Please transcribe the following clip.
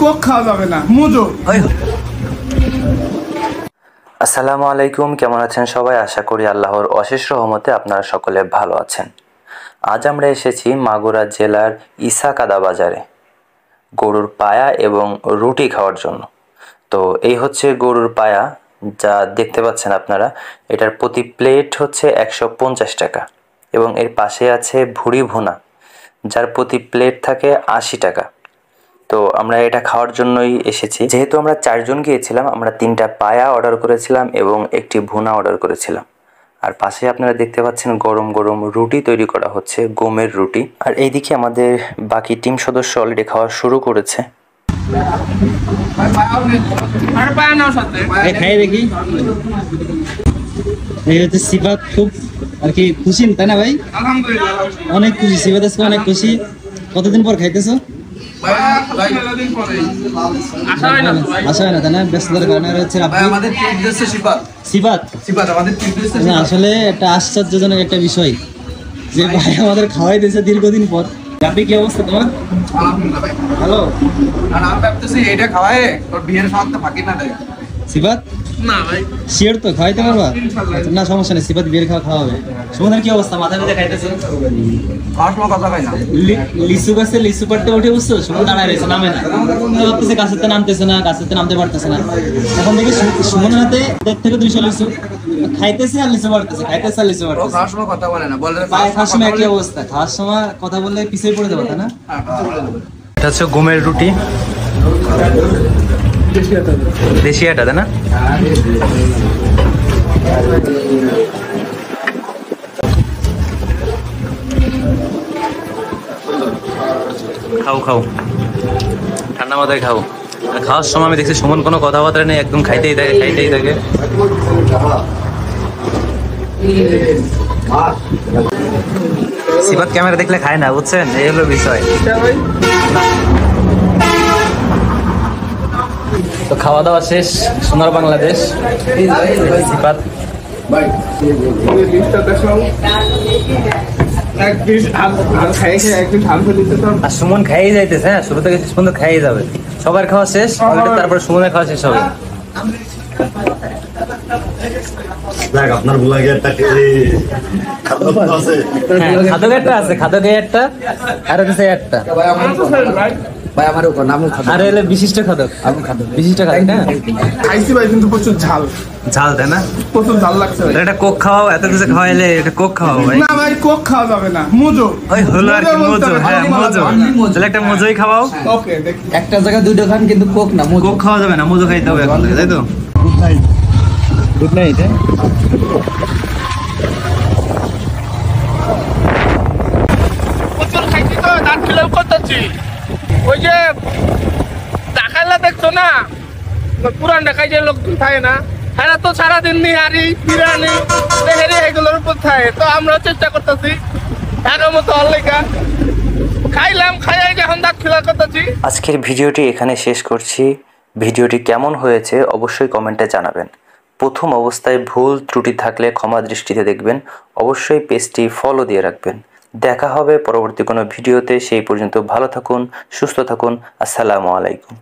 Coke খাওয়া যাবে না, মুজো। আসসালামু আলাইকুম, কেমন আছেন সবাই? আশা করি আল্লাহর অশেষ রহমতে আপনারা সকলে ভালো আছেন। আজ আমরা এসেছি মাগুরা জেলার ইসাকাদা বাজারে গরুর পায়া এবং রুটি খাওয়ার জন্য। তো এই হচ্ছে গরুর পায়া, যা দেখতে পাচ্ছেন আপনারা। এটার প্রতি প্লেট হচ্ছে 150 টাকা এবং এর পাশে আছে ভুড়ি ভুনা, যার প্রতি প্লেট থাকে 80 টাকা। তো আমরা এটা খাওয়ার জন্যই এসেছি। যেহেতু আমরা 4 জন গিয়েছিলাম, আমরা 3টা পায়া অর্ডার করেছিলাম এবং একটি ভুনা অর্ডার করেছিলাম। আর পাশে আপনারা দেখতে পাচ্ছেন গরম গরম রুটি তৈরি করা হচ্ছে, গমের রুটি। আর এইদিকে আমাদের বাকি টিম সদস্য অলরেডি খাওয়া শুরু করেছে। দেখি এই হচ্ছে সিফাত, খুব আর কি খুশি তাই না ভাই? আলহামদুলিল্লাহ অনেক খুশি, সিফাত আজকে অনেক খুশি। কতদিন পর খাইতেছো? আশা হয় না তাই না? ব্যস্ততার কারণে হচ্ছে না, আসলে একটা আশ্চর্যজনক একটা বিষয় যে ভাই আমাদের খাওয়াই দিয়েছে দীর্ঘদিন পর। আপনি কি অবস্থা তোমার? হ্যালো এটা খাওয়ায় তোর বিয়ের সাথে ফাঁকি না দেয় সিফাত? না ভাই, শিওর তো খাওয়াইতে পারবা? না সমস্যা নেই, সিফাত বিয়ের খাওয়াবে। সুমনের কি অবস্থা? মাথা ব্যথা খাইতেছে? খাওয়ার সময় কথা হয় না। লিচু গাছে লিচু পাড়তে উঠে বুঝছো, সুমন দাঁড়ায় রয়েছে, নামে না। ভাবতেছে গাছেতে নামতেছে না, গাছেতে নামতে পারতেছে না। এখন দেখি সুমনের হাতে 1.5 থেকে 200 লিচু খাইতেছে আর লিচু পাড়তেছে, খাইতেছে আর লিচু পাড়তেছে। খাওয়ার সময় কথা বলে না, বলে খাওয়ার সময় একই অবস্থা, খাওয়ার সময় কথা বললে পিছিয়ে পড়ে যাবো তাই না? এটা হচ্ছে গমের রুটি, দেশি আটা তাই না? খাও খাও, ঠান্ডা মাথায় খাও। আর খাওয়ার সময় আমি দেখছি সুমন কোনো কথাবার্তা নেই, একদম খাইতেই থাকে খাইতেই থাকে। সিফাত ক্যামেরা দেখলে খায় না, বুঝছেন? এই হলো বিষয়। তো খাওয়া দাওয়া শেষ, সোনার বাংলাদেশ। সিফাত আর সুমন খাইয়ে যাইতেছে। হ্যাঁ, শুরু থেকে শেষ পর্যন্ত খাইয়ে যাবে। সবার খাওয়া শেষ, তারপরে সুমনের খাওয়া শেষ হবে। আপনার খাদকেরটা আছে, খাদকেরটা আর হচ্ছে একটা। আর এলে বিশিষ্ট খাদক, বিশিষ্ট খাদক না? খাইছি ভাই, কিন্তু প্রচুর ঝাল ঝাল তাই না? প্রচুর ঝাল লাগছে। এটা কোক খাওয়াও, এত কিছু খাওয়াইলে এটা কোক খাওয়াও ভাই। না ভাই, কোক খাওয়া যাবে না, মুজো। ওই হলো আর কি, মোজো। হ্যাঁ মোজো, তাহলে একটা মোজোই খাওয়াও। ওকে, দেখি একটা জায়গায় দুটো খান, কিন্তু কোক না, কোক খাওয়া যাবে না, মোজো খাইতে হবে এখন থেকে, তাই তো? Good night. প্রচুর খাইছি তো, দাঁত খেলেও করতেছি। ওই যে ঢাকাইলা দেখছো না, পুরান ঢাকায় যে লোকজন থাকে না, এরা তো সারাদিন নিহারি বিরিয়ানি তেহারি এগুলোর উপর থাকে। তো আমরা চেষ্টা করতেছি এর মতো অল্লিকা খাইলাম, খাইয়াই এখন দাঁত খেলা করতেছি। আজকের ভিডিওটি এখানে শেষ করছি। ভিডিওটি কেমন হয়েছে অবশ্যই কমেন্টে জানাবেন। প্রথম অবস্থায় ভুল ত্রুটি থাকলে ক্ষমা দৃষ্টিতে দেখবেন। অবশ্যই পেজটি ফলো দিয়ে রাখবেন। দেখা হবে পরবর্তী কোনো ভিডিওতে। সেই পর্যন্ত ভালো থাকুন, সুস্থ থাকুন। আসসালামু আলাইকুম।